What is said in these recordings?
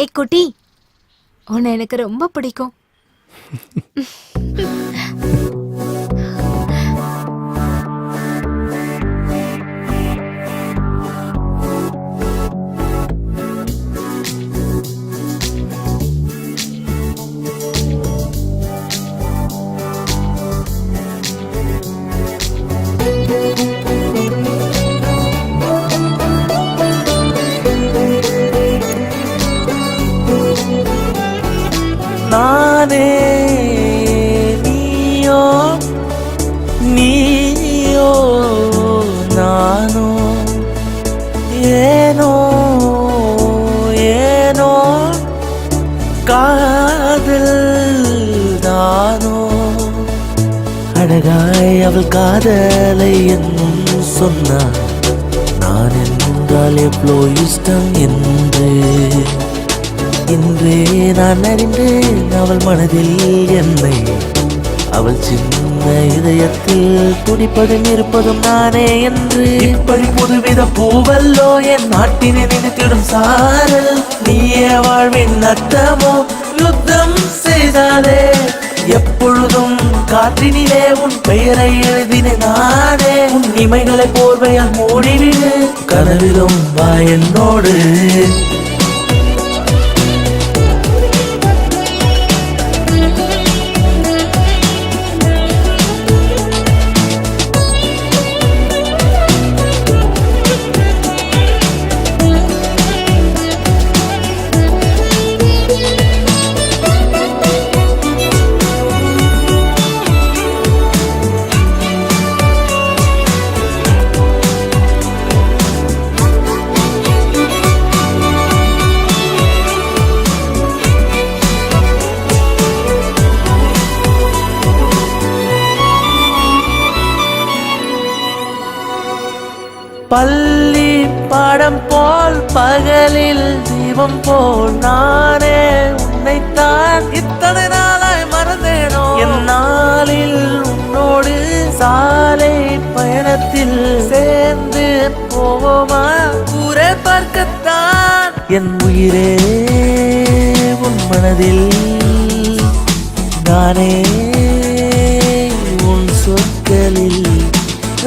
ஏய் குட்டி, உன்னை எனக்கு ரொம்ப பிடிக்கும். நானே நீயோ நீயோ நானோ ஏனோ ஏனோ காதல் தானோ அழகாய் அவள் காதலை என்னும் சொன்னார். நான் என்றால் எவ்வளோ இஷ்டம் என்று இன்றே நான் அறிந்தேன் அவள் மனதில் என்னை. அவள் சின்ன இதயத்தில் துடிப்பதும் இருப்பதும் நானே என்று. இப்படி புதுவித பூவல்லோ என் நாட்டினை நினைத்திடும் சாரல். நீயே வாழ்வின் அர்த்தமோ யுத்தம் செய்தாலே. எப்பொழுதும் காற்றினிலே உன் பெயரை எழுதினேன் நானே. உன் இமைகளை போர்வையால் மூடிவிடு, கனவிலும் வா என்னோடு. பள்ளி பாடம் போல் பகலில் தீபம் போல் நானே உன்னைத்தான் இத்தனை நாளாய் மறந்தேனோ. என் நாளில் உன்னோடு சாலை பயணத்தில் சேர்ந்து போவோமா ஊரே பார்க்கத்தான். என் உயிரே உன் மனதில் நானே உன் சொற்களில்.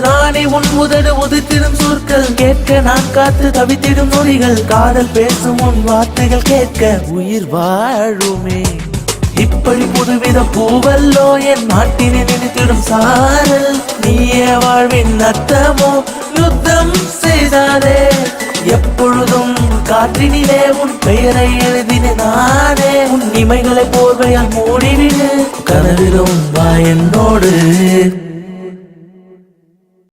நானே உன் உதடு உதித்திடும் சொற்கள் கேட்க நான் காத்து தவித்திடும் நொடிகள். காதல் பேசும் உன் வார்த்தைகள் கேட்க உயிர் வாழுமே. இப்படி புதுவித பூவல்லோ என் நாட்டினை நினைத்திடும் சாரல். நீயே வாழ்வின் அர்த்தமோ யுத்தம் செய்தாலே. எப்பொழுதும் காற்றினிலே உன் பெயரை எழுதினேன் நானே. உன் இமைகளை போர்வையால் மூடிவிடு, கனவிலும் வா என்னோடு.